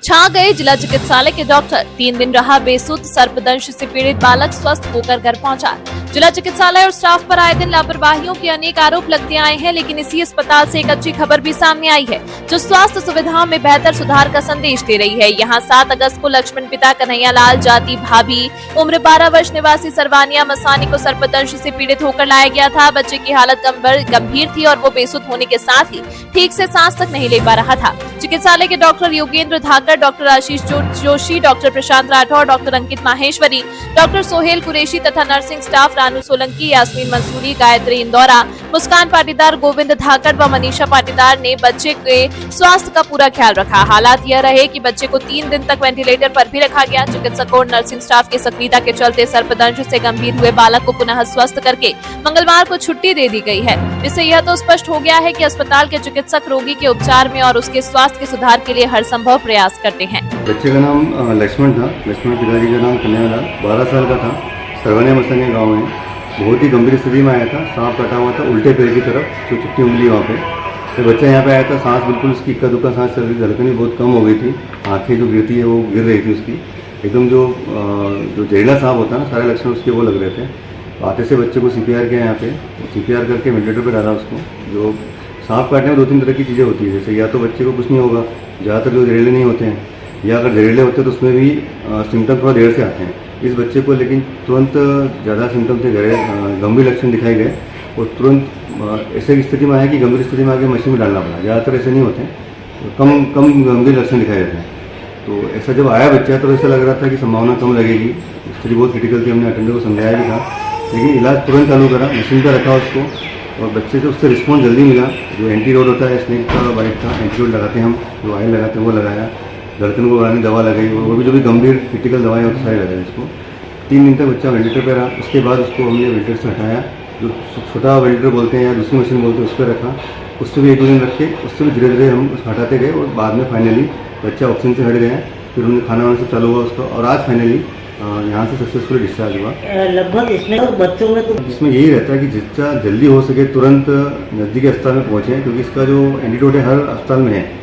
छा गए जिला चिकित्सालय के डॉक्टर। 3 दिन रहा बेसुध, सर्पदंश से पीड़ित बालक स्वस्थ होकर घर पहुंचा। जिला चिकित्सालय और स्टाफ पर आए दिन लापरवाहियों के अनेक आरोप लगते आए हैं, लेकिन इसी अस्पताल से एक अच्छी खबर भी सामने आई है जो स्वास्थ्य सुविधाओं में बेहतर सुधार का संदेश दे रही है। यहाँ 7 अगस्त को लक्ष्मण पिता कन्हैया लाल जाति भाभी उम्र 12 वर्ष निवासी सरवानिया मसानी को सर्पदंश से पीड़ित होकर लाया गया था। बच्चे की हालत गंभीर थी और वो बेसुध होने के साथ ही ठीक से सांस तक नहीं ले पा रहा था। चिकित्सालय के doctor Yogendra धाकर, doctor Ashish Joshi, doctor प्रशांत राठौर, डॉक्टर अंकित माहेश्वरी, डॉक्टर सोहेल कुरैशी तथा नर्सिंग स्टाफ रानू सोलंकी, यास्मीन मंसूरी, गायत्री इंदौरा, मुस्कान पाटीदार, गोविंद धाकर व मनीषा पाटीदार ने बच्चे के स्वास्थ्य का पूरा ख्याल रखा। हालात यह रहे कि बच्चे को 3 दिन तक वेंटिलेटर पर भी रखा गया। चिकित्सकों और नर्सिंग स्टाफ की सक्रियता के चलते सर्पदंश से गंभीर हुए बालक को पुनः स्वस्थ करके मंगलवार को छुट्टी दे दी गई है। इससे यह तो स्पष्ट हो गया है कि अस्पताल के चिकित्सक रोगी के उपचार में और उसके स्वास्थ्य के सुधार के लिए हर संभव प्रयास करते हैं। बच्चे का नाम लक्ष्मण था। लक्ष्मण पिताजी का नाम कन्हैया लाल, 12 साल का था। सरवानिया मसानी गाँव में बहुत ही गंभीर स्थिति में आया था। सांप कटा हुआ था उल्टे पैर की तरफ, जो चुट्टी उंगली वहाँ पे। तो बच्चा यहाँ पे आया था, सांस बिल्कुल उसकी इक्का दुक्का सांस चल रही थी, धड़कन भी बहुत कम हो गई थी, आँखें जो गिरती है वो गिर रही थी उसकी एकदम। जो जहरीला सांप होता है ना, सारे लक्षण उसके वो लग रहे थे। आते से बच्चे को CPR किया यहाँ पे, CPR करके वेंटिलेटर पर डाला उसको। जो सांप काटने में 2-3 तरह की चीज़ें होती है, जैसे या तो बच्चे को कुछ नहीं होगा, ज़्यादातर जो जहरीले नहीं होते हैं, या अगर जहरीले होते हैं तो उसमें भी सिम्टम थोड़ा देर से आते हैं। इस बच्चे को लेकिन तुरंत ज़्यादा सिम्टम थे, गंभीर लक्षण दिखाई गए और तुरंत ऐसे स्थिति में आया कि गंभीर स्थिति में आके मशीन में डालना पड़ा। ज़्यादातर ऐसे नहीं होते, कम गंभीर लक्षण दिखाई देते हैं। तो ऐसा जब आया बच्चा तो ऐसा लग रहा था कि संभावना कम लगेगी, स्थिति बहुत क्रिटिकल थी। हमने अटेंडर को समझाया भी था, लेकिन इलाज तुरंत चालू करा, मशीन पर रखा उसको और बच्चे से उससे रिस्पॉन्स जल्दी मिला। जो एंटीडोट होता है, स्नेक का बाइट था, एंटीडोट लगाते हैं हम, जो ऑयल लगाते हैं वो लगाया, धड़कन को बढ़ाने दवा लगाई, वो भी जो भी गंभीर क्रिटिकल दवाएं होती सारी लगाई उसको। 3 दिन तक बच्चा वेंटिलेटर पर रहा। उसके बाद उसको हमने वेंटिलेटर से हटाया, जो छोटा वेंटिलेटर बोलते हैं या दूसरी मशीन बोलते हैं, उस पर रखा। उससे भी 1-2 दिन रख के उससे भी धीरे धीरे हम उसको हटाते गए और बाद में फाइनली बच्चा ऑक्सीजन से हट गया। फिर उन्हें खाना वाना सब चालू हुआ उसका और आज फाइनली यहाँ से सक्सेसफुली डिस्चार्ज हुआ। लगभग इसमें और बच्चों में तो इसमें यही रहता है कि जितना जल्दी हो सके तुरंत नज़दीकी अस्पताल में पहुँचे, क्योंकि इसका जो एंटीडोट है हर अस्पताल में है।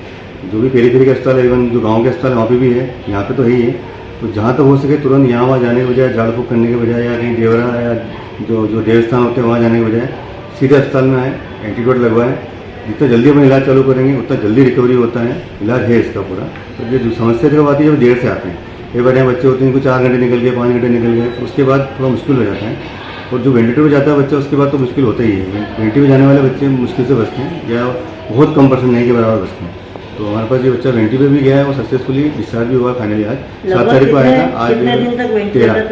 जो भी पेरी के अस्पताल है, इवन जो गांव के अस्पताल है वहाँ पे भी है, यहाँ पे तो है ही है। तो जहाँ तक हो सके तुरंत यहाँ वहाँ जाने के बजाय, झाड़ फूक करने के बजाय या कहीं देवरा या जो देवस्थान होते हैं वहाँ जाने के बजाय सीधे अस्पताल में आए, एंटीडोट लगवाएं। जितना जल्दी अपना इलाज चालू करेंगे उतना जल्दी रिकवरी होता है। इलाज है इसका पूरा। तो ये जो समस्या जब आती है जब देर से आते हैं, ये बड़े बच्चे होते हैं इनको 4 घंटे निकल गए, 5 घंटे निकल गए, उसके बाद थोड़ा मुश्किल हो जाता है। और जो वेंटिलेटर पर जाता है बच्चा उसके बाद तो मुश्किल होता ही है। वेंटिलेटर में जाने वाले बच्चे मुश्किल से बचते हैं या बहुत कम % नहीं के बराबर बचते हैं। तो हमारे पास ये बच्चा वेंटी पे भी गया है और सक्सेसफुली डिस्चार्ज भी हुआ फाइनली। आज 7 तारीख को आया था, आज 3 दिन तक वेंटिलेटर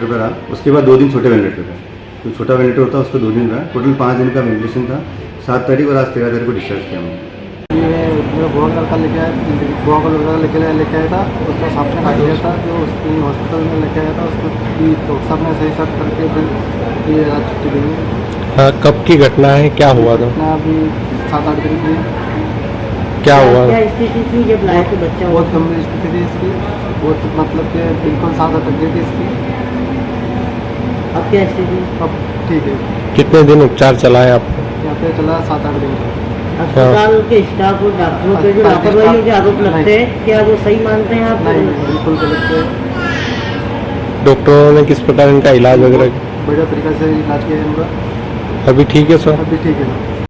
पर रहा। उसके बाद 2 दिन छोटे वेंटिलेटर पर, तो छोटा वेंटिलेटर होता है उसका 2 दिन रहा। टोटल 5 दिन का वेंटिलेशन था। 7 तारीख और आज 13 तारीख को डिस्चार्ज किया हमने। मेरा बुआ का लड़का लेके आया था, उसका सांप ने काट लिया था। जो उसकी हॉस्पिटल में लेके आया था उसको डॉक्टर साहब ने सही सब करके फिर ये आज छुट्टी दी। हाँ, कब की घटना है, क्या हुआ था? अभी 7-8 दिन की। क्या हुआ? क्या स्थिति थी जब लाए थे बच्चा? बहुत गंभीर स्थिति थी इसकी, बहुत मतलब कि बिल्कुल सांस अटक गई थी इसकी। अब क्या स्थिति? अब ठीक है। कितने दिन उपचार चला है आपको? यहाँ पे चला 7-8 दिन। अस्पताल के स्टाफ और डॉक्टरों के जो लापरवाही के आरोप लगते हैं, क्या वो सही मानते हैं आप? नहीं, बिल्कुल गलत है। डॉक्टरों ने किस प्रकार इनका इलाज वगैरह? बढ़िया तरीके से इलाज किया है इनका। अभी ठीक है सर? अभी ठीक है।